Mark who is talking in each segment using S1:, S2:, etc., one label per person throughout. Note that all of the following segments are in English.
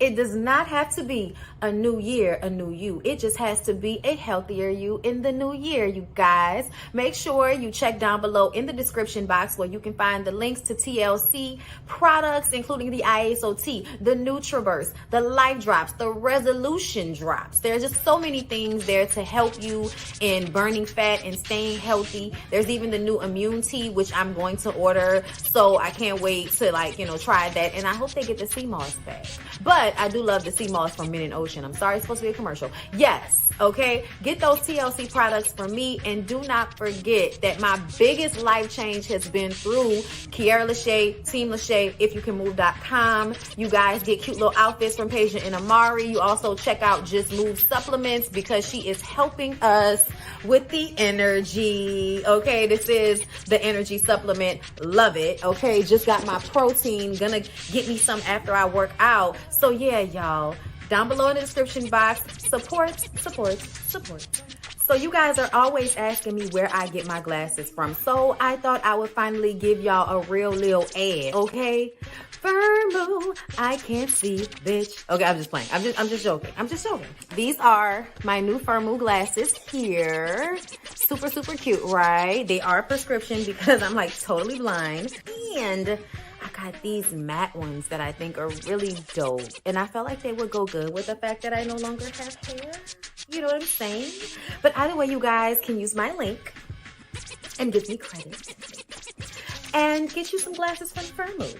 S1: It does not have to be a new year, a new you. It just has to be a healthier you in the new year, you guys. Make sure you check down below in the description box where you can find the links to TLC products, including the ISOT, the Nutriverse, the Life Drops, the Resolution Drops. There's just so many things there to help you in burning fat and staying healthy. There's even the new Immune Tea, which I'm going to order. So I can't wait to try that. And I hope they get the sea moss back. But I do love the sea moss from Mint and Ocean. I'm sorry, it's supposed to be a commercial. Yes, okay? Get those TLC products from me. And do not forget that my biggest life change has been through Kiara LASHAE, Team LASHAE, ifyoucanmove.com. You guys get cute little outfits from Peja and Amari. You also check out Just Move supplements because she is helping us with the energy. Okay, this is the energy supplement. Love it. Okay, just got my protein. Gonna get me some after I work out. So yeah, y'all, down below in the description box, support. So you guys are always asking me where I get my glasses from. So I thought I would finally give y'all a real little ad, okay? Firmoo, I can't see, bitch. Okay, I'm just playing. I'm just joking. These are my new Firmoo glasses here. Super, super cute, right? They are prescription because I'm like totally blind. And I got these matte ones that I think are really dope. And I felt like they would go good with the fact that I no longer have hair. You know what I'm saying? But either way, you guys can use my link and give me credit and get you some glasses from Firmoo.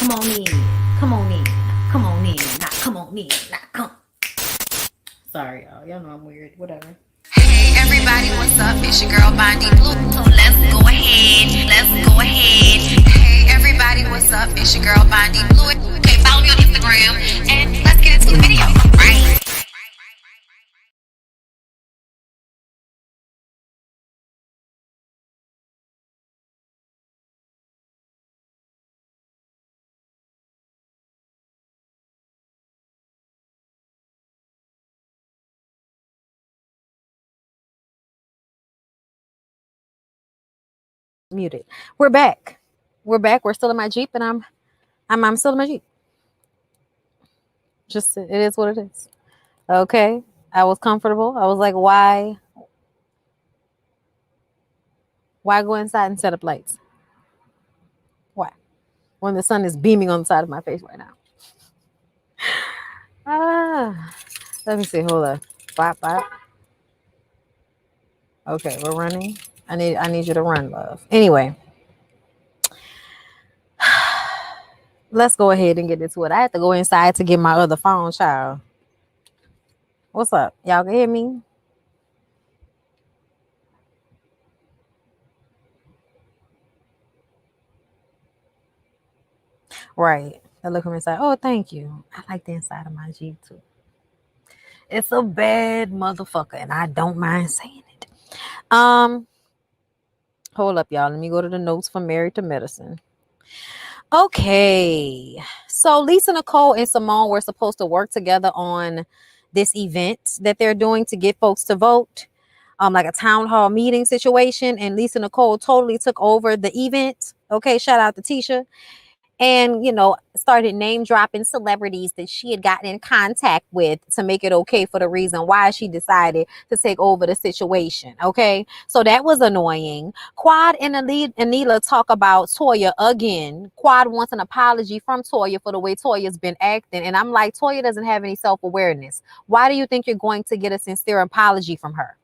S1: Come on in. Come on in. Come on in. Now come on in. Now come. Sorry, y'all. Y'all know I'm weird. Whatever.
S2: Hey everybody, what's up? It's your girl Bondi Blue. So let's go ahead. Hey everybody, what's up? It's your girl Bondi Blue. Okay, follow me on Instagram and let's get into the video, right?
S1: Muted. We're back. We're back. We're still in my Jeep, and I'm still in my Jeep. Just it is what it is. Okay. I was comfortable. I was like, why go inside and set up lights? Why? When the sun is beaming on the side of my face right now. Let me see. Hold on. Bop, bop. Okay, we're running. I need you to run, love. Anyway, let's go ahead and get into it. I have to go inside to get my other phone, child. What's up? Y'all can hear me? Right. I look from inside. Oh, thank you. I like the inside of my Jeep too. It's a bad motherfucker, and I don't mind saying it. Hold up, y'all. Let me go to the notes from Married to Medicine. Okay. So Lisa Nicole and Simone were supposed to work together on this event that they're doing to get folks to vote. Like a town hall meeting situation. And Lisa Nicole totally took over the event. Okay, shout out to Tisha. And, started name dropping celebrities that she had gotten in contact with to make it okay for the reason why she decided to take over the situation. Okay. So that was annoying. Quad and Anila talk about Toya again. Quad wants an apology from Toya for the way Toya's been acting. And I'm like, Toya doesn't have any self-awareness. Why do you think you're going to get a sincere apology from her?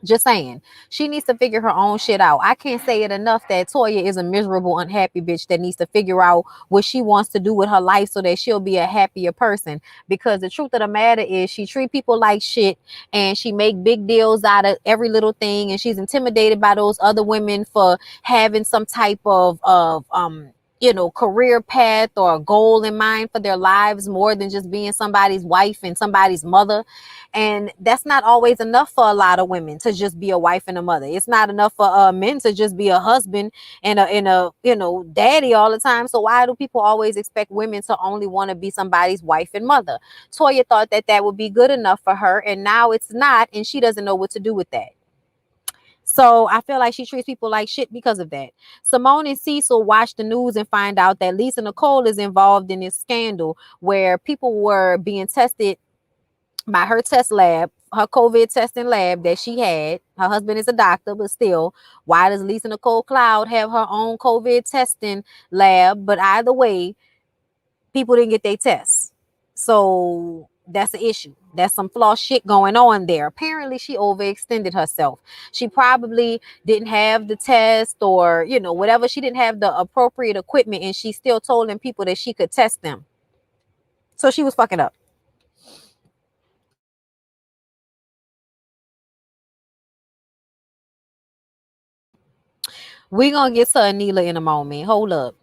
S1: Just saying, she needs to figure her own shit out. I can't say it enough that Toya is a miserable, unhappy bitch that needs to figure out what she wants to do with her life so that she'll be a happier person. Because the truth of the matter is she treat people like shit and she make big deals out of every little thing. And she's intimidated by those other women for having some type of career path or a goal in mind for their lives more than just being somebody's wife and somebody's mother. And that's not always enough for a lot of women to just be a wife and a mother. It's not enough for men to just be a husband and a daddy all the time. So why do people always expect women to only want to be somebody's wife and mother? Toya thought that would be good enough for her, and now it's not, and she doesn't know what to do with that. So I feel like she treats people like shit because of that. Simone and Cecil watch the news and find out that Lisa Nicole is involved in this scandal where people were being tested by her test lab, her COVID testing lab that she had. Her husband is a doctor, but still, why does Lisa Nicole Cloud have her own COVID testing lab? But either way, people didn't get their tests. So that's the issue. That's some flaw shit going on there. Apparently, she overextended herself. She probably didn't have the test or, whatever. She didn't have the appropriate equipment, and she still told them people that she could test them. So she was fucking up. We're going to get to Anila in a moment. Hold up.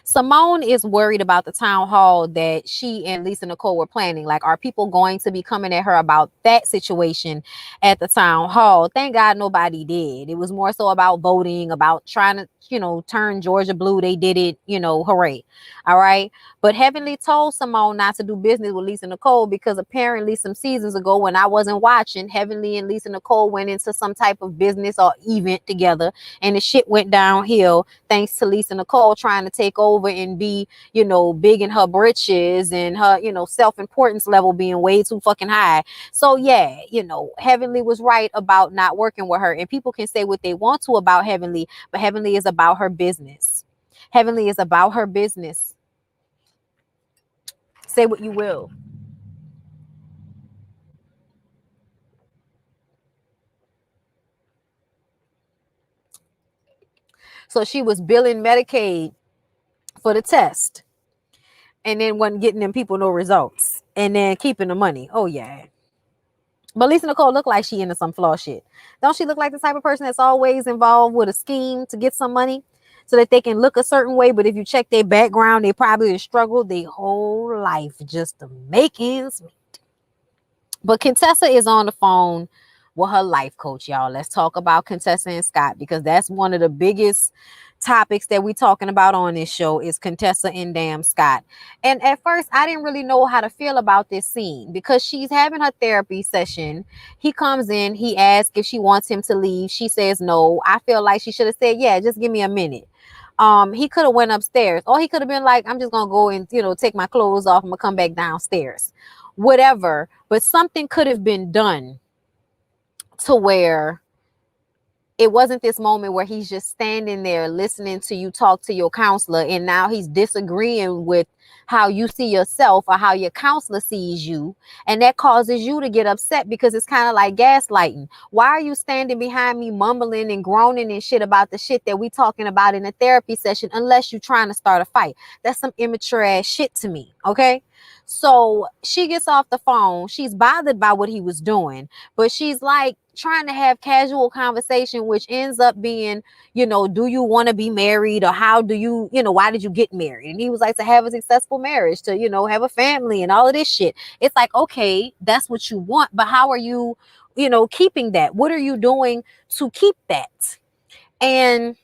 S1: Simone is worried about the town hall that she and Lisa Nicole were planning. Like, are people going to be coming at her about that situation at the town hall? Thank God nobody did. It was more so about voting, about trying to, turn Georgia blue. They did it, hooray. All right. But Heavenly told Simone not to do business with Lisa Nicole because apparently some seasons ago when I wasn't watching, Heavenly and Lisa Nicole went into some type of business or event together, and the shit went downhill thanks to Lisa Nicole trying to take over and be, big in her britches and her, self-importance level being way too fucking high. So yeah, Heavenly was right about not working with her. And people can say what they want to about Heavenly, but Heavenly is about her business. Heavenly is about her business. Say what you will. So she was billing Medicaid for the test and then wasn't getting them people no results and then keeping the money. Oh yeah. But Lisa Nicole look like she into some flaw shit. Don't she look like the type of person that's always involved with a scheme to get some money so that they can look a certain way? But if you check their background, they probably struggled their whole life just to make ends meet. But Contessa is on the phone with her life coach, y'all. Let's talk about Contessa and Scott because that's one of the biggest
S3: topics that we talking about on this show is Contessa and damn Scott. And at first I didn't really know how to feel about this scene because she's having her therapy session. He comes in, he asks if she wants him to leave. She says no. I feel like she should have said, yeah, just give me a minute. He could have went upstairs, or he could have been like, I'm just gonna go and, you know, take my clothes off. I'm gonna come back downstairs, whatever. But something could have been done to where it wasn't this moment where he's just standing there listening to you talk to your counselor, and now he's disagreeing with how you see yourself or how your counselor sees you, and that causes you to get upset because it's kind of like gaslighting. Why are you standing behind me mumbling and groaning and shit about the shit that we talking about in a therapy session unless you're trying to start a fight? That's some immature ass shit to me. Okay, so she gets off the phone. She's bothered by what he was doing, but she's like trying to have casual conversation, which ends up being, you know, do you want to be married, or how do you, you know, why did you get married? And he was like, to have a successful marriage, to, you know, have a family and all of this shit. It's like, okay, that's what you want, but how are you, you know, keeping that? What are you doing to keep that? And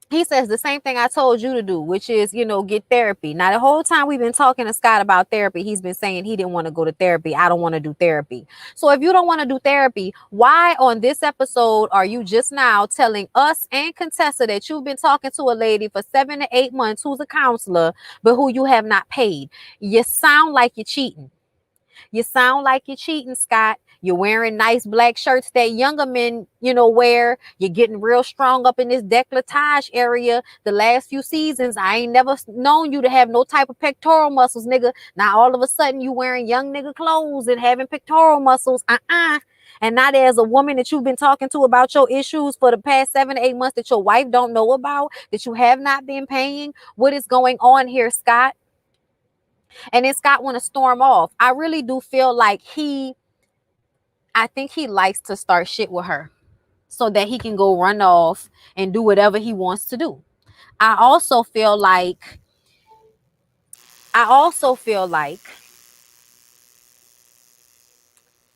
S3: he says the same thing I told you to do, which is, you know, get therapy. Now, the whole time we've been talking to Scott about therapy, he's been saying he didn't want to go to therapy. I don't want to do therapy. So if you don't want to do therapy, why on this episode are you just now telling us and Contessa that you've been talking to a lady for 7 to 8 months who's a counselor, but who you have not paid? You sound like you're cheating. You sound like you're cheating, Scott. You're wearing nice black shirts that younger men, you know, wear. You're getting real strong up in this décolletage area. The last few seasons, I ain't never known you to have no type of pectoral muscles, nigga. Now all of a sudden you wearing young nigga clothes and having pectoral muscles. And now there's a woman that you've been talking to about your issues for the past 7 to 8 months that your wife don't know about, that you have not been paying. What is going on here, Scott? And then Scott want to storm off. I really do feel like I think he likes to start shit with her so that he can go run off and do whatever he wants to do. I also feel like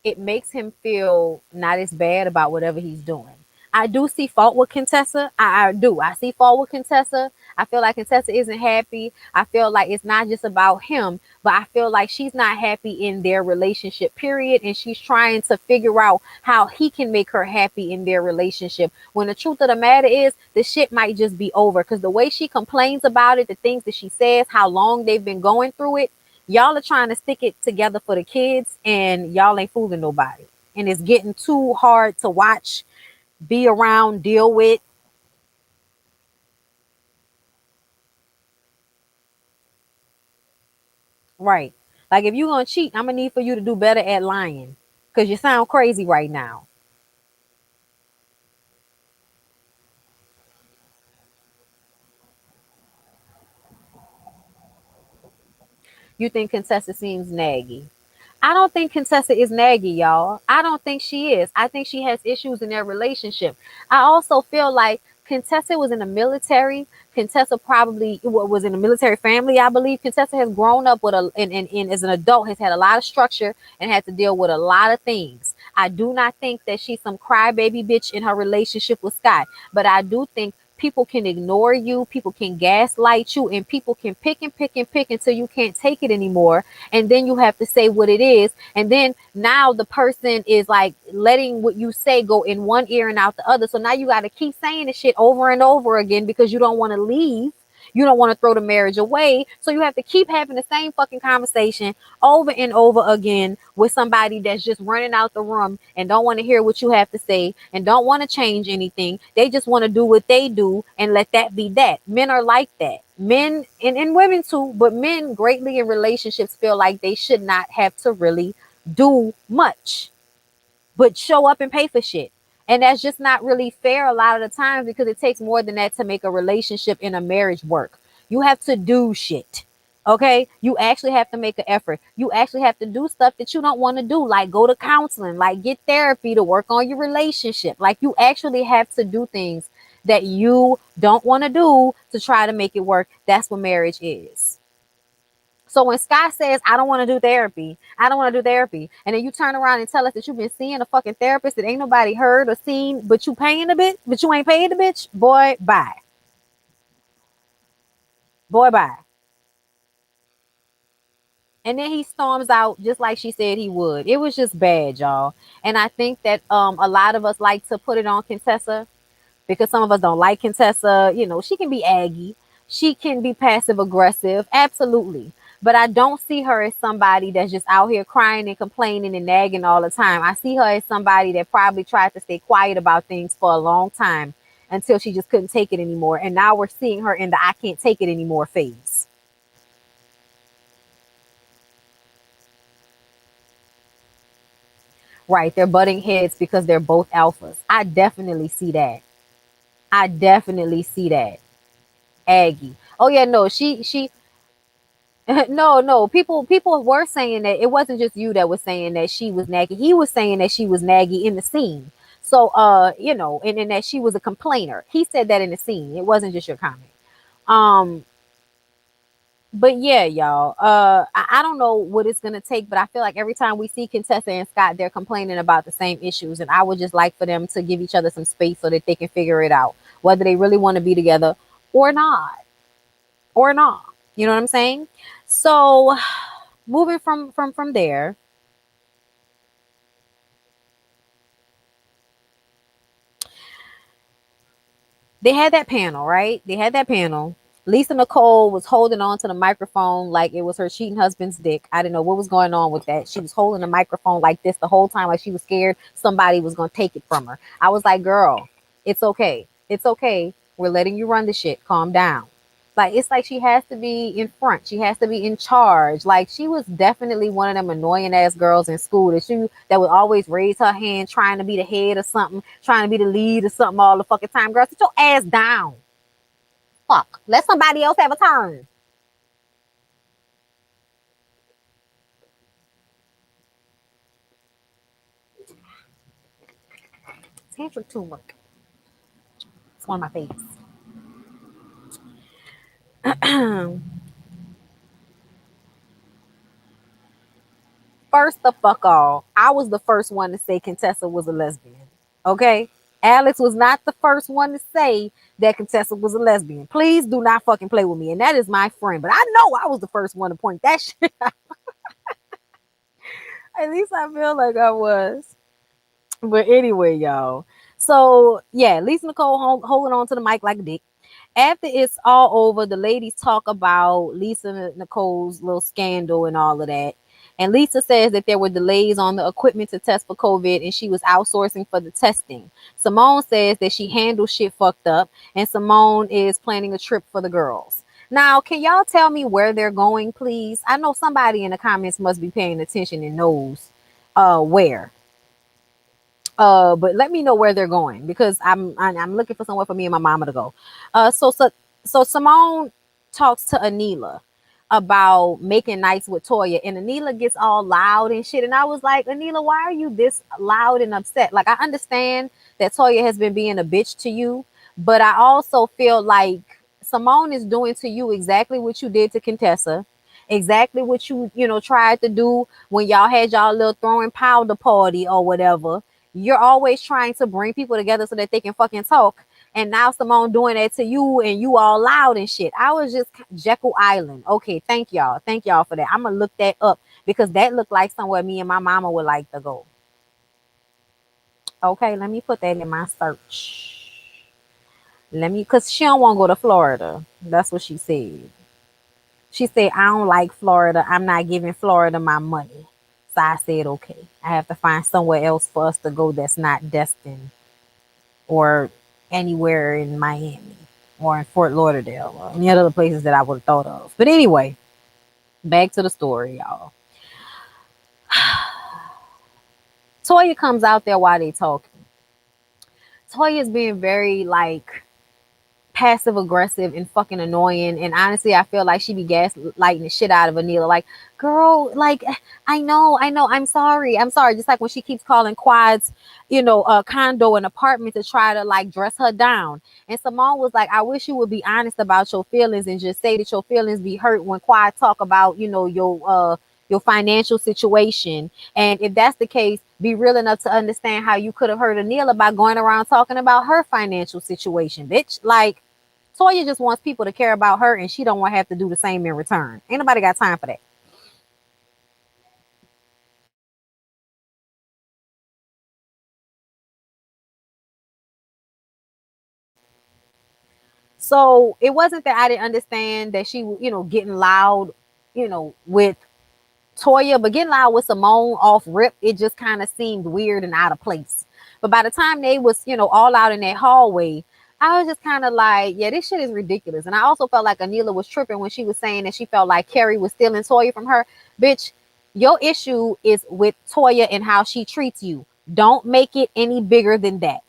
S3: it makes him feel not as bad about whatever he's doing. I do see fault with Contessa. I do. I see fault with Contessa. I feel like Contessa isn't happy. I feel like it's not just about him, but I feel like she's not happy in their relationship, period. And she's trying to figure out how he can make her happy in their relationship. When the truth of the matter is, the shit might just be over. Because the way she complains about it, the things that she says, how long they've been going through it, y'all are trying to stick it together for the kids, and y'all ain't fooling nobody. And it's getting too hard to watch, be around, deal with. Right. Like if you're going to cheat, I'm going to need for you to do better at lying. Because you sound crazy right now. You think Contessa seems naggy. I don't think Contessa is naggy, y'all. I don't think she is. I think she has issues in their relationship. I also feel like Contessa was in the military. Contessa probably was in a military family, I believe. Contessa has grown up with and as an adult has had a lot of structure and had to deal with a lot of things. I do not think that she's some crybaby bitch in her relationship with Scott, but I do think people can ignore you, people can gaslight you, and people can pick and pick and pick until you can't take it anymore. And then you have to say what it is. And then now the person is like letting what you say go in one ear and out the other. So now you got to keep saying the shit over and over again because you don't want to leave. You don't want to throw the marriage away. So you have to keep having the same fucking conversation over and over again with somebody that's just running out the room and don't want to hear what you have to say and don't want to change anything. They just want to do what they do and let that be that. Men are like that. Men and women too, but men greatly in relationships feel like they should not have to really do much but show up and pay for shit. And that's just not really fair a lot of the times because it takes more than that to make a relationship and a marriage work. You have to do shit. Okay, you actually have to make an effort. You actually have to do stuff that you don't want to do, like go to counseling, like get therapy to work on your relationship. Like you actually have to do things that you don't want to do to try to make it work. That's what marriage is. So when Scott says, I don't want to do therapy, I don't want to do therapy, and then you turn around and tell us that you've been seeing a fucking therapist that ain't nobody heard or seen, but you paying the bitch, but you ain't paying the bitch, boy, bye. Boy, bye. And then he storms out just like she said he would. It was just bad, y'all. And I think that a lot of us like to put it on Contessa because some of us don't like Contessa. You know, she can be aggy, she can be passive aggressive, absolutely. But I don't see her as somebody that's just out here crying and complaining and nagging all the time. I see her as somebody that probably tried to stay quiet about things for a long time until she just couldn't take it anymore. And now we're seeing her in the I can't take it anymore phase. Right. They're butting heads because they're both alphas. I definitely see that. I definitely see that. Aggie. Oh yeah, no, she no, people were saying that it wasn't just you that was saying that she was naggy. He was saying that she was naggy in the scene. So you know, and that she was a complainer. He said that in the scene. It wasn't just your comment. Um, but yeah, y'all. I don't know what it's gonna take, but I feel like every time we see Contessa and Scott, they're complaining about the same issues, and I would just like for them to give each other some space so that they can figure it out, whether they really want to be together or not, or not. You know what I'm saying? So, moving from there, they had that panel, right? They had that panel. Lisa Nicole was holding on to the microphone like it was her cheating husband's dick. I didn't know what was going on with that. She was holding the microphone like this the whole time, like she was scared somebody was going to take it from her. I was like, girl, it's okay. It's okay. We're letting you run the shit. Calm down. Like, it's like she has to be in front. She has to be in charge. Like, she was definitely one of them annoying ass girls in school that would always raise her hand trying to be the head or something, trying to be the lead or something all the fucking time. Girl, sit your ass down. Fuck. Let somebody else have a turn. Tantric turmeric. It's on my face. First the fuck all, I was the first one to say Contessa was a lesbian. Okay? Alex was not the first one to say that Contessa was a lesbian. Please do not fucking play with me. And that is my friend. But I know I was the first one to point that shit out. At least I feel like I was. But anyway, y'all. So yeah, Lisa Nicole holding on to the mic like a dick. After it's all over, the ladies talk about Lisa Nicole's little scandal and all of that. And Lisa says that there were delays on the equipment to test for COVID and she was outsourcing for the testing. Simone says that she handled shit fucked up and Simone is planning a trip for the girls. Now, can y'all tell me where they're going, please? I know somebody in the comments must be paying attention and knows where. But let me know where they're going because I'm looking for somewhere for me and my mama to go. So Simone talks to Anila about making nights with Toya, and Anila gets all loud and shit. And I was like, Anila, why are you this loud and upset? Like, I understand that Toya has been being a bitch to you, but I also feel like Simone is doing to you exactly what you did to Contessa. Exactly what you tried to do when y'all had y'all little throwing powder party or whatever. You're always trying to bring people together so that they can fucking talk. And now Simone doing that to you and you all loud and shit. I was just Jekyll Island. Okay, thank y'all. Thank y'all for that. I'm gonna look that up because that looked like somewhere me and my mama would like to go. Okay, let me put that in my search. Let me, cause she don't want to go to Florida. That's what she said. She said, I don't like Florida. I'm not giving Florida my money. So I said, okay, I have to find somewhere else for us to go that's not Destin or anywhere in Miami or in Fort Lauderdale or any other places that I would have thought of. But anyway, back to the story, y'all. Toya comes out there while they talking. Toya's being very like passive aggressive and fucking annoying. And honestly, I feel like she be gaslighting the shit out of Anila. Like, girl, like, I know, I'm sorry. Just like when she keeps calling Quad's, condo an apartment to try to like dress her down. And Simone was like, I wish you would be honest about your feelings and just say that your feelings be hurt when Quad talk about, your financial situation. And if that's the case, be real enough to understand how you could have hurt Anila by going around talking about her financial situation, bitch. Like, Toya just wants people to care about her, and she don't want to have to do the same in return. Ain't nobody got time for that. So it wasn't that I didn't understand that she, getting loud, with Toya, but getting loud with Simone off rip, it just kind of seemed weird and out of place. But by the time they was, all out in that hallway, I was just kind of like, yeah, this shit is ridiculous. And I also felt like Anila was tripping when she was saying that she felt like Carrie was stealing Toya from her. Bitch, your issue is with Toya and how she treats you. Don't make it any bigger than that.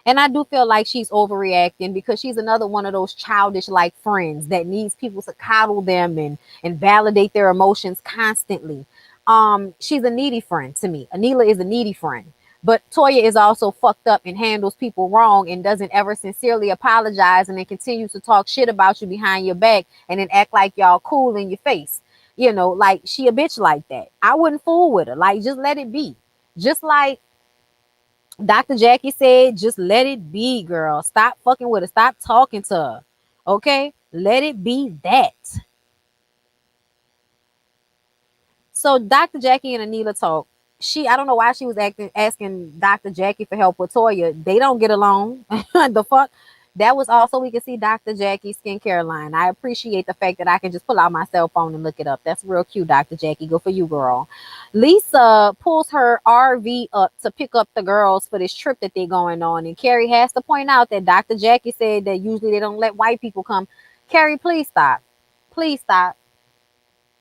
S3: And I do feel like she's overreacting because she's another one of those childish like friends that needs people to coddle them and validate their emotions constantly. She's a needy friend to me. Anila is a needy friend. But Toya is also fucked up and handles people wrong and doesn't ever sincerely apologize and then continues to talk shit about you behind your back and then act like y'all cool in your face. Like she a bitch like that. I wouldn't fool with her. Like just let it be. Just like Dr. Jackie said, just let it be, girl. Stop fucking with her. Stop talking to her. Okay? Let it be that. So Dr. Jackie and Anila talk. I don't know why she was asking Dr. Jackie for help with Toya. They don't get along. The fuck? That was also, we can see Dr. Jackie's skincare line. I appreciate the fact that I can just pull out my cell phone and look it up. That's real cute, Dr. Jackie. Good for you, girl. Lisa pulls her RV up to pick up the girls for this trip that they're going on. And Carrie has to point out that Dr. Jackie said that usually they don't let white people come. Carrie, please stop. Please stop.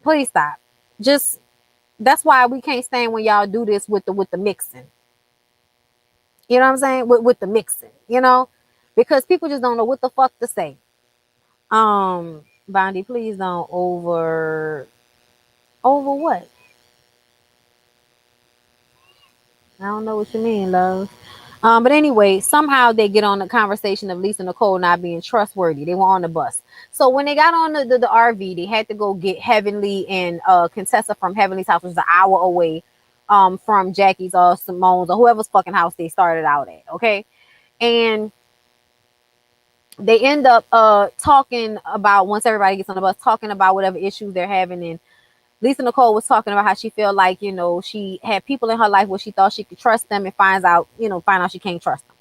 S3: Please stop. Just That's why we can't stand when y'all do this with the mixing. You know what I'm saying? With the mixing, because people just don't know what the fuck to say. Bondi, please don't over what? I don't know what you mean, love. But anyway, somehow they get on the conversation of Lisa Nicole not being trustworthy. They were on the bus. So when they got on the RV, they had to go get Heavenly and Contessa from Heavenly's house, which was an hour away from Jackie's or Simone's or whoever's fucking house they started out at. Okay. And they end up talking about, once everybody gets on the bus, talking about whatever issues they're having. And Lisa Nicole was talking about how she felt like, she had people in her life where she thought she could trust them and find out she can't trust them.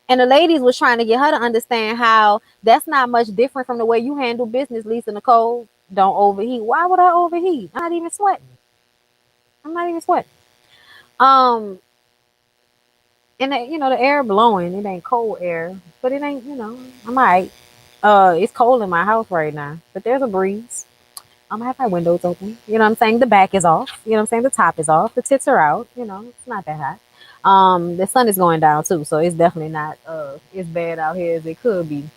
S3: And the ladies was trying to get her to understand how that's not much different from the way you handle business, Lisa Nicole. Don't overheat. Why would I overheat? I'm not even sweating. I'm not even sweating. Um, and the air blowing. It ain't cold air, but it ain't. I'm alright. It's cold in my house right now, but there's a breeze. I have my windows open. You know what I'm saying? The back is off. You know what I'm saying? The top is off. The tits are out. It's not that hot. The sun is going down too, so it's definitely not as bad out here as it could be.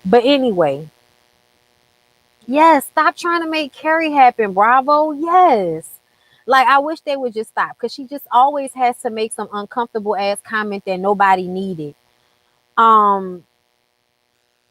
S3: But anyway, yes, stop trying to make Carrie happen. Bravo. Yes. Like I wish they would just stop because she just always has to make some uncomfortable ass comment that nobody needed. Um,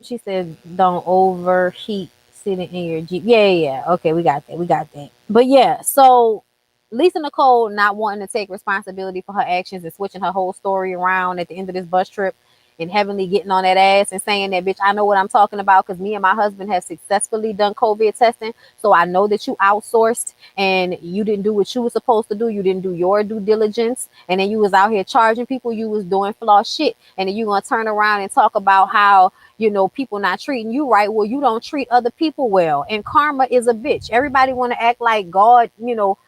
S3: she said, "Don't overheat sitting in your Jeep." Yeah. Okay, we got that. We got that. But yeah, so Lisa Nicole not wanting to take responsibility for her actions and switching her whole story around at the end of this bus trip, and Heavenly getting on that ass and saying that, bitch, I know what I'm talking about because me and my husband have successfully done COVID testing. So I know that you outsourced and you didn't do what you were supposed to do. You didn't do your due diligence. And then you was out here charging people. You was doing flaw shit. And then you going to turn around and talk about how, people not treating you right. Well, you don't treat other people well. And karma is a bitch. Everybody want to act like God,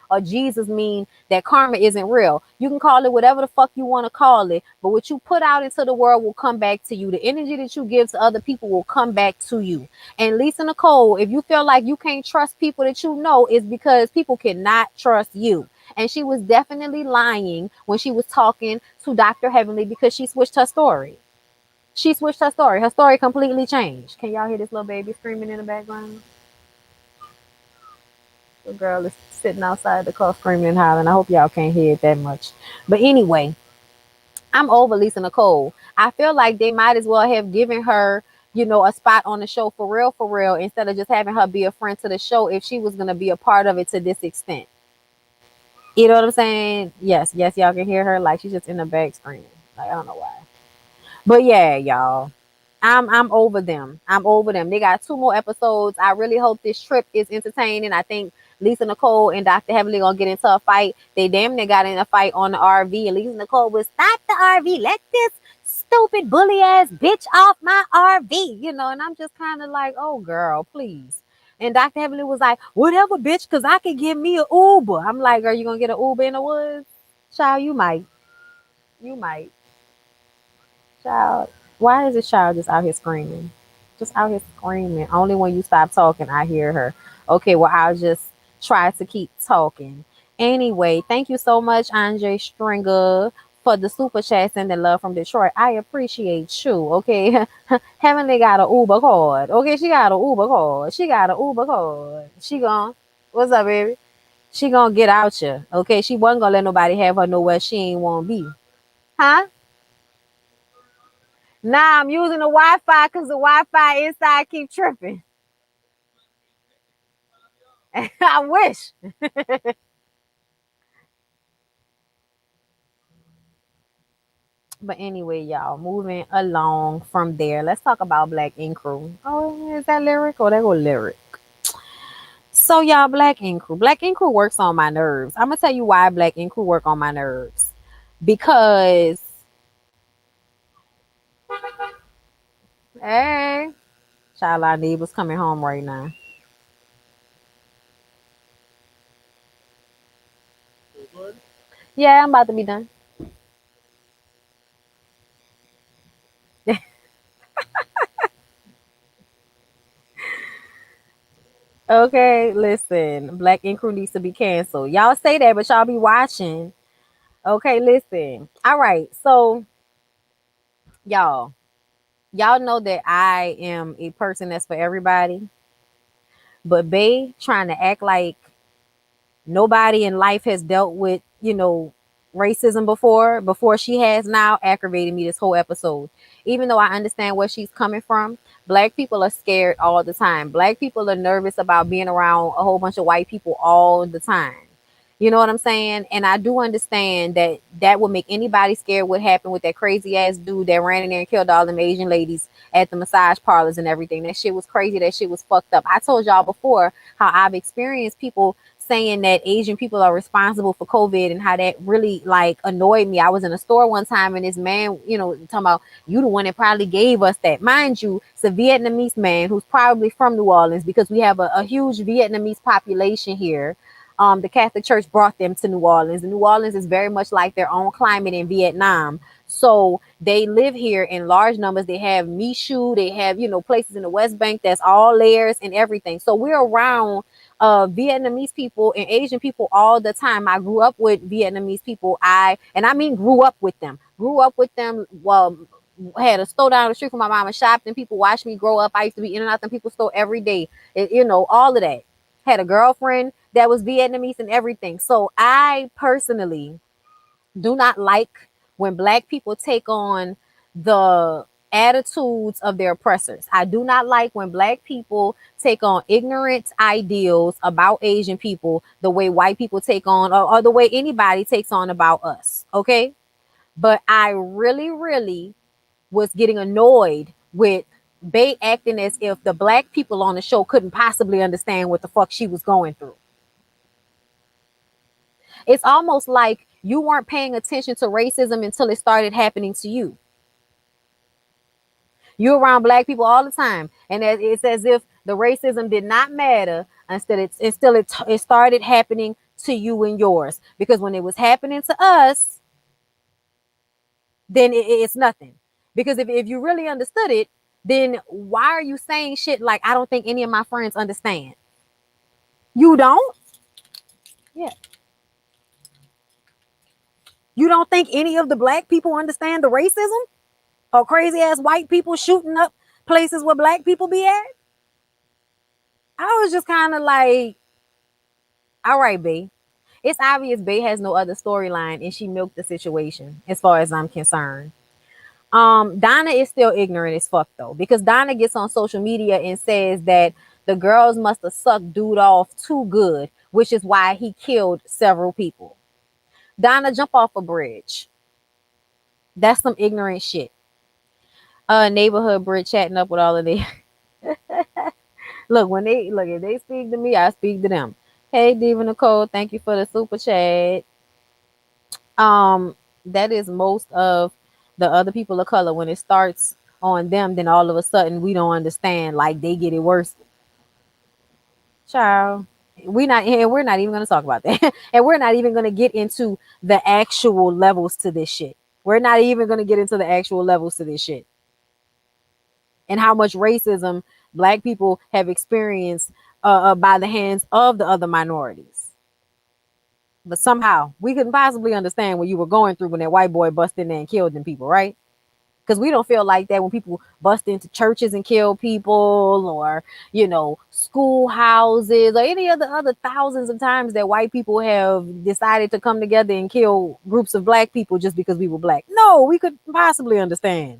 S3: or Jesus mean that karma isn't real. You can call it whatever the fuck you want to call it, but what you put out into the world will come back to you. The energy that you give to other people will come back to you. And Lisa Nicole, if you feel like you can't trust people that you know, is because people cannot trust you. And she was definitely lying when she was talking to Dr. Heavenly because she switched her story. She switched her story. Her story completely changed. Can y'all hear this little baby screaming in the background? The girl is sitting outside the car screaming and hollering. I hope y'all can't hear it that much. But anyway, I'm over Lisa Nicole. I feel like they might as well have given her, a spot on the show for real, instead of just having her be a friend to the show if she was going to be a part of it to this extent. You know what I'm saying? Yes, y'all can hear her. Like she's just in the back screaming. Like, I don't know why. But yeah, y'all. I'm over them. I'm over them. They got 2 more episodes. I really hope this trip is entertaining. I think Lisa Nicole and Dr. Heavenly gonna get into a fight. They damn near got in a fight on the RV. And Lisa Nicole was stop the RV. Let this stupid bully ass bitch off my RV. And I'm just kind of like, oh girl, please. And Dr. Heavenly was like, whatever, bitch, because I could give me an Uber. I'm like, are you gonna get an Uber in the woods? Child, you might. You might. Child, why is this child just out here screaming? Just out here screaming. Only when you stop talking, I hear her. Okay, well, I'll just try to keep talking. Anyway, thank you so much, Andre Stringer, for the super chats and the love from Detroit. I appreciate you. Okay, Heavenly got an Uber card. Okay, she got an Uber card. She got an Uber card. She gone. What's up, baby? She gonna get out you. Okay, she wasn't gonna let nobody have her nowhere she ain't want to be. Huh? Nah, I'm using the Wi-Fi because the Wi-Fi inside keep tripping. I wish. But anyway, y'all, moving along from there. Let's talk about Black Ink Crew. Oh, is that lyric or that go lyric? So y'all, Black Ink Crew. Black Ink Crew works on my nerves. I'm gonna tell you why Black Ink Crew work on my nerves. Because hey, child, our neighbors coming home right now. Yeah, I'm about to be done. Okay, listen, Black Ink Crew needs to be canceled. Y'all say that, but y'all be watching. Okay, listen. All right, so y'all, y'all know that I am a person that's for everybody, but Bay trying to act like nobody in life has dealt with, racism before she has now aggravated me this whole episode. Even though I understand where she's coming from, black people are scared all the time. Black people are nervous about being around a whole bunch of white people all the time. You know what I'm saying? And I do understand that that would make anybody scared what happened with that crazy ass dude that ran in there and killed all them Asian ladies at the massage parlors and everything. That shit was crazy. That shit was fucked up. I told y'all before how I've experienced people saying that Asian people are responsible for COVID and how that really like annoyed me. I was in a store one time and this man, talking about you the one that probably gave us that. Mind you, it's a Vietnamese man who's probably from New Orleans because we have a huge Vietnamese population here. The Catholic Church brought them to New Orleans. And New Orleans is very much like their own climate in Vietnam. So they live here in large numbers. They have Michoud. They have, places in the West Bank that's all layers and everything. So we're around Vietnamese people and Asian people all the time. I grew up with Vietnamese people. I mean grew up with them. Grew up with them. Well, had a store down the street from my mama, shopped, and people watched me grow up. I used to be in and out the people's store every day. All of that. Had a girlfriend that was Vietnamese and everything. So I personally do not like when black people take on the attitudes of their oppressors. I do not like when black people take on ignorant ideals about Asian people the way white people take on or the way anybody takes on about us. Okay. But I really, really was getting annoyed with Bay acting as if the black people on the show couldn't possibly understand what the fuck she was going through. It's almost like you weren't paying attention to racism until it started happening to you. You're around black people all the time, and it's as if the racism did not matter until it started happening to you and yours. Because when it was happening to us, then it's nothing. Because if you really understood it, then why are you saying shit like I don't think any of my friends understand? You don't? Yeah. You don't think any of the black people understand the racism? Or crazy ass white people shooting up places where black people be at? I was just kind of like, all right, bae. It's obvious Bae has no other storyline and she milked the situation as far as I'm concerned. Donna is still ignorant as fuck though, because Donna gets on social media and says that the girls must have sucked dude off too good, which is why he killed several people. Donna, jump off a bridge. That's some ignorant shit. Neighborhood Brit chatting up with all of these. Look, if they speak to me, I speak to them. Hey, Diva Nicole, thank you for the super chat. That is most of the other people of color. When it starts on them, then all of a sudden we don't understand. Like they get it worse. Child, we're not even gonna talk about that. And we're not even gonna get into the actual levels to this shit. We're not even gonna get into the actual levels to this shit. And how much racism black people have experienced by the hands of the other minorities. But somehow we couldn't possibly understand what you were going through when that white boy busted in there and killed them people, right? Because we don't feel like that when people bust into churches and kill people, or schoolhouses, or any other thousands of times that white people have decided to come together and kill groups of black people just because we were black. No, we could possibly understand.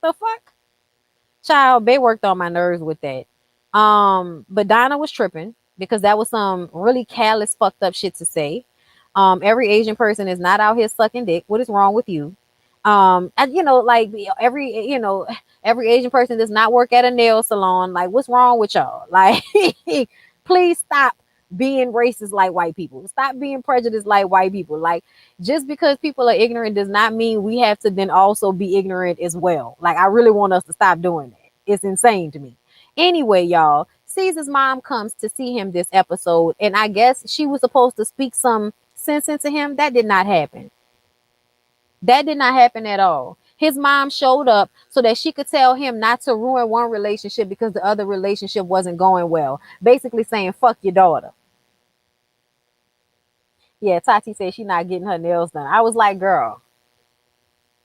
S3: The fuck? Child, they worked on my nerves with that. But Donna was tripping because that was some really callous, fucked up shit to say. Every Asian person is not out here sucking dick. What is wrong with you? And like every Asian person does not work at a nail salon. Like, what's wrong with y'all? Like, please stop being racist like white people. Stop being prejudiced like white people. Like, just because people are ignorant does not mean we have to then also be ignorant as well. Like, I really want us to stop doing that. It's insane to me. Anyway, y'all, Caesar's mom comes to see him this episode, and I guess she was supposed to speak some sense into him. That did not happen. That did not happen at all. His mom showed up so that she could tell him not to ruin one relationship because the other relationship wasn't going well. Basically saying, fuck your daughter. Yeah, Tati said she's not getting her nails done. I was like, girl,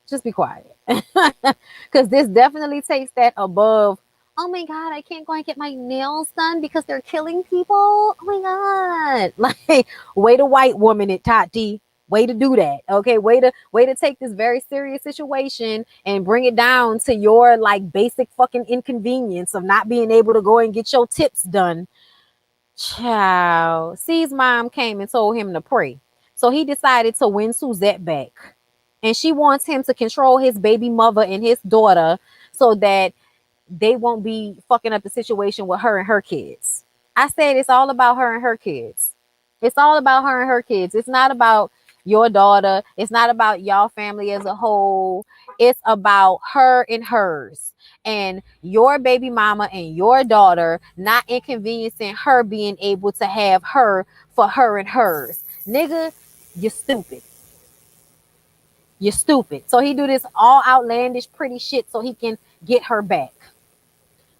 S3: just be quiet. Because this definitely takes that above, oh my God, I can't go and get my nails done because they're killing people. Oh my God. Like, way to white woman it, Tati. Way to do that. Okay, way to take this very serious situation and bring it down to your like basic fucking inconvenience of not being able to go and get your tips done. Child. C's mom came and told him to pray. So he decided to win Suzette back. And she wants him to control his baby mother and his daughter so that they won't be fucking up the situation with her and her kids. I said it's all about her and her kids. It's all about her and her kids. It's not about your daughter. It's not about y'all family as a whole. It's about her and hers. And your baby mama and your daughter not inconveniencing her being able to have her for her and hers. Nigga, you're stupid. You're stupid. So he do this all outlandish pretty shit so he can get her back.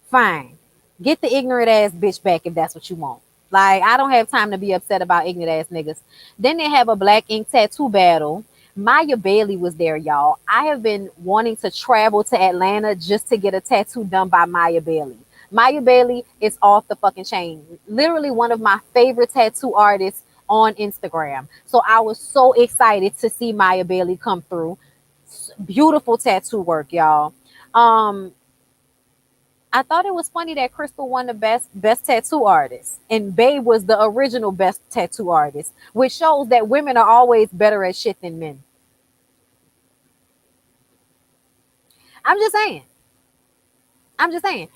S3: Fine. Get the ignorant ass bitch back if that's what you want. Like, I don't have time to be upset about ignorant ass niggas. Then they have a black ink tattoo battle. Maya Bailey was there, y'all. I have been wanting to travel to Atlanta just to get a tattoo done by Maya Bailey. Maya Bailey is off the fucking chain. Literally one of my favorite tattoo artists on Instagram. So I was so excited to see Maya Bailey come through. Beautiful tattoo work, y'all. I thought it was funny that Crystal won the best tattoo artist and Babe was the original best tattoo artist, which shows that women are always better at shit than men. I'm just saying.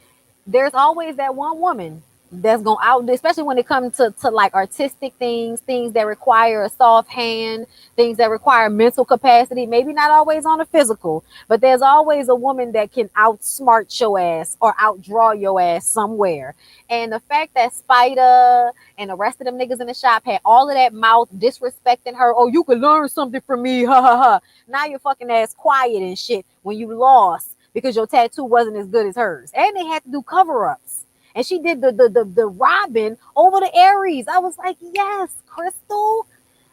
S3: There's always that one woman that's gonna out, especially when it comes to like artistic things that require a soft hand, things that require mental capacity, maybe not always on a physical, but there's always a woman that can outsmart your ass or outdraw your ass somewhere. And the fact that Spider and the rest of them niggas in the shop had all of that mouth disrespecting her, oh, you could learn something from me, ha ha ha. Now your fucking ass quiet and shit when you lost because your tattoo wasn't as good as hers. And they had to do cover-ups. And she did the Robin over the Aries. I was like, yes, Crystal.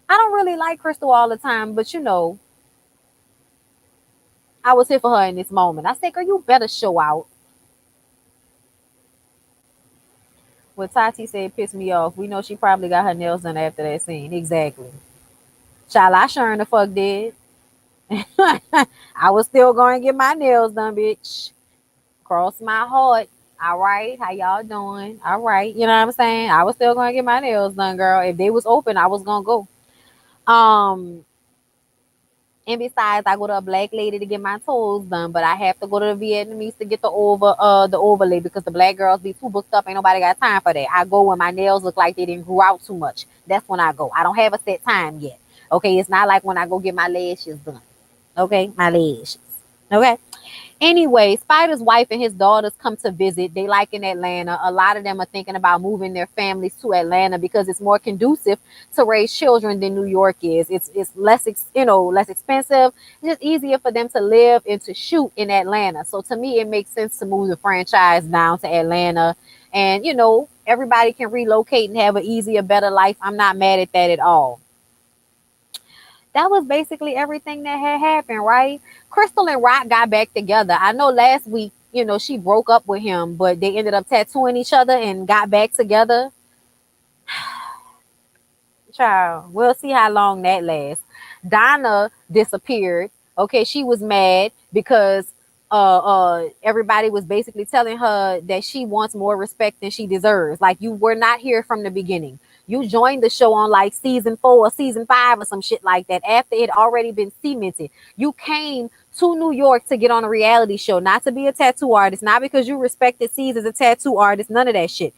S3: I don't really like Crystal all the time, but I was here for her in this moment. I said, girl, you better show out. What Tati said pissed me off. We know she probably got her nails done after that scene. Exactly. Child, I sure in the fuck did. I was still going to get my nails done, bitch. Cross my heart. All right, how y'all doing? All right, you know what I'm saying? I was still gonna get my nails done, girl. If they was open, I was gonna go. And besides, I go to a black lady to get my toes done, but I have to go to the Vietnamese to get the overlay because the black girls be too booked up. Ain't nobody got time for that. I go when my nails look like they didn't grow out too much. That's when I go. I don't have a set time yet. Okay, it's not like when I go get my lashes done. Okay, my lashes. Okay. Anyway, Spider's wife and his daughters come to visit. They like in Atlanta. A lot of them are thinking about moving their families to Atlanta because it's more conducive to raise children than New York is. It's less less expensive. It's just easier for them to live and to shoot in Atlanta. So to me, it makes sense to move the franchise down to Atlanta, and everybody can relocate and have an easier, better life. I'm not mad at that at all. That was basically everything that had happened, right? Crystal and Rock got back together. I know last week, she broke up with him, but they ended up tattooing each other and got back together. Child, we'll see how long that lasts. Donna disappeared. Okay, she was mad because everybody was basically telling her that she wants more respect than she deserves. Like, you were not here from the beginning. You joined the show on like season 4 or season 5 or some shit like that after it had already been cemented. You came to New York to get on a reality show, not to be a tattoo artist, not because you respected C's as a tattoo artist, none of that shit.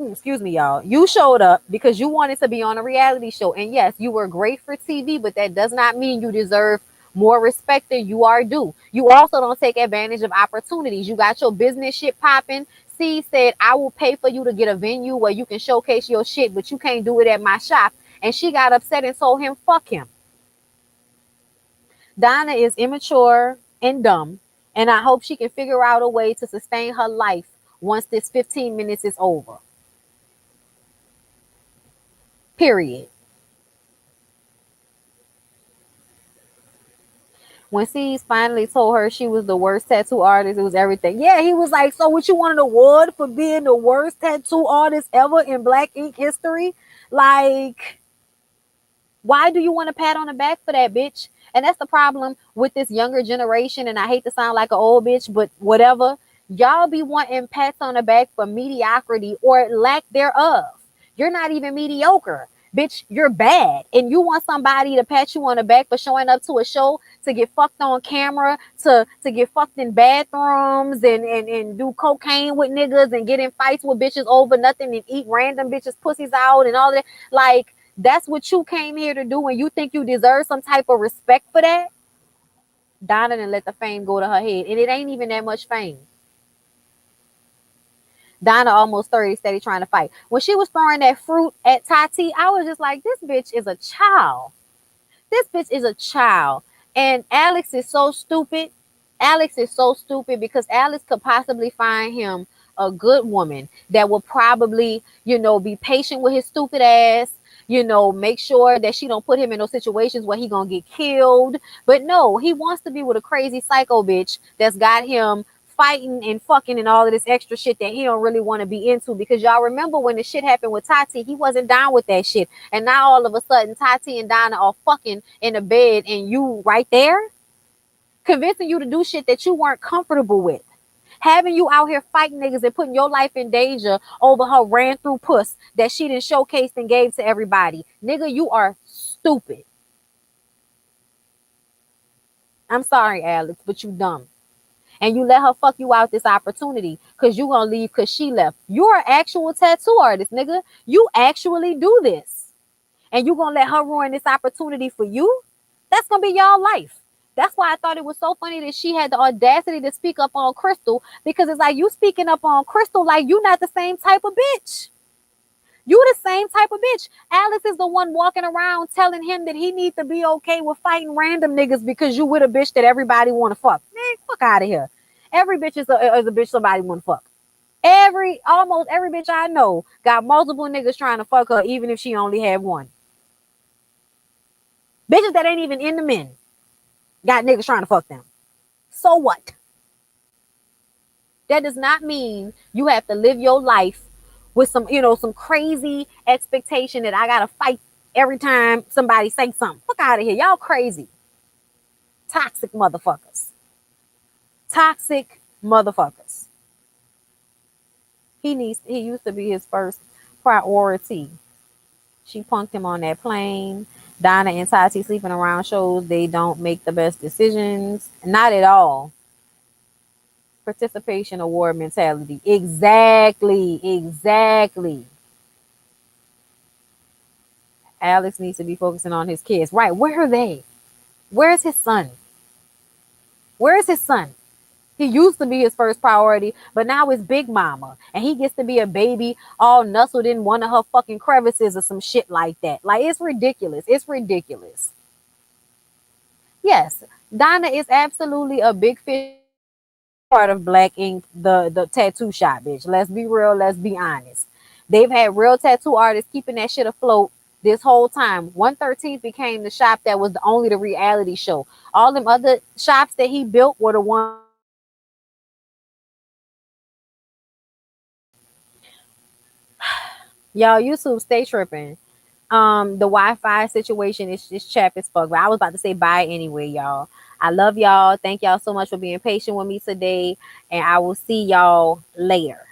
S3: Excuse me, y'all. You showed up because you wanted to be on a reality show. And yes, you were great for TV, but that does not mean you deserve more respect than you are due. You also don't take advantage of opportunities. You got your business shit popping. C said, I will pay for you to get a venue where you can showcase your shit, but you can't do it at my shop. And she got upset and told him, fuck him. Donna is immature and dumb, and I hope she can figure out a way to sustain her life once this 15 minutes is over. Period. When C's finally told her she was the worst tattoo artist, it was everything. Yeah, he was like, so what, you won an award for being the worst tattoo artist ever in Black ink history? Like, why do you want a pat on the back for that, bitch? And that's the problem with this younger generation. And I hate to sound like an old bitch, but whatever. Y'all be wanting pats on the back for mediocrity or lack thereof. You're not even mediocre. Bitch, you're bad. And you want somebody to pat you on the back for showing up to a show to get fucked on camera, to get fucked in bathrooms and do cocaine with niggas and get in fights with bitches over nothing and eat random bitches' pussies out and all that. Like, that's what you came here to do, and you think you deserve some type of respect for that? Donna didn't let the fame go to her head, and it ain't even that much fame. Donna, almost 30, steady trying to fight. When she was throwing that fruit at Tati, I was just like, this bitch is a child. This bitch is a child. And Alex is so stupid. Alex is so stupid because Alex could possibly find him a good woman that will probably, be patient with his stupid ass, make sure that she don't put him in those situations where he gonna get killed. But no, he wants to be with a crazy psycho bitch that's got him fighting and fucking and all of this extra shit that he don't really want to be into. Because y'all remember when the shit happened with Tati, he wasn't down with that shit. And now all of a sudden Tati and Donna are fucking in the bed and you right there convincing you to do shit that you weren't comfortable with. Having you out here fighting niggas and putting your life in danger over her ran through puss that she done showcased and gave to everybody. Nigga, you are stupid. I'm sorry, Alex, but you dumb. And you let her fuck you out this opportunity because you gonna leave because she left. You're an actual tattoo artist, nigga. You actually do this. And you gonna let her ruin this opportunity for you? That's gonna be y'all life. That's why I thought it was so funny that she had the audacity to speak up on Crystal, because it's like you speaking up on Crystal like you not the same type of bitch. You the same type of bitch. Alice is the one walking around telling him that he needs to be okay with fighting random niggas because you with a bitch that everybody want to fuck. Man, fuck out of here. Every bitch is a bitch somebody want to fuck. Almost every bitch I know got multiple niggas trying to fuck her, even if she only had one. Bitches that ain't even in the men got niggas trying to fuck them. So what? That does not mean you have to live your life with some crazy expectation that I gotta fight every time somebody say something. Fuck out of here. Y'all crazy. Toxic motherfuckers. Toxic motherfuckers. He used to be his first priority. She punked him on that plane. Donna and Tati sleeping around shows they don't make the best decisions. Not at all. Participation award mentality. Exactly. Exactly. Alex needs to be focusing on his kids. Right. Where are they? Where's his son? Where is his son? He used to be his first priority, but now it's Big Mama. And he gets to be a baby all nestled in one of her fucking crevices or some shit like that. Like, it's ridiculous. It's ridiculous. Yes, Donna is absolutely a big fish part of Black Ink, the tattoo shop, bitch. Let's be real. Let's be honest. They've had real tattoo artists keeping that shit afloat this whole time. 113th became the shop that was only the reality show. All them other shops that he built were the ones. Y'all, YouTube stay tripping. The Wi-Fi situation is just chap as fuck. But I was about to say bye anyway, y'all. I love y'all. Thank y'all so much for being patient with me today. And I will see y'all later.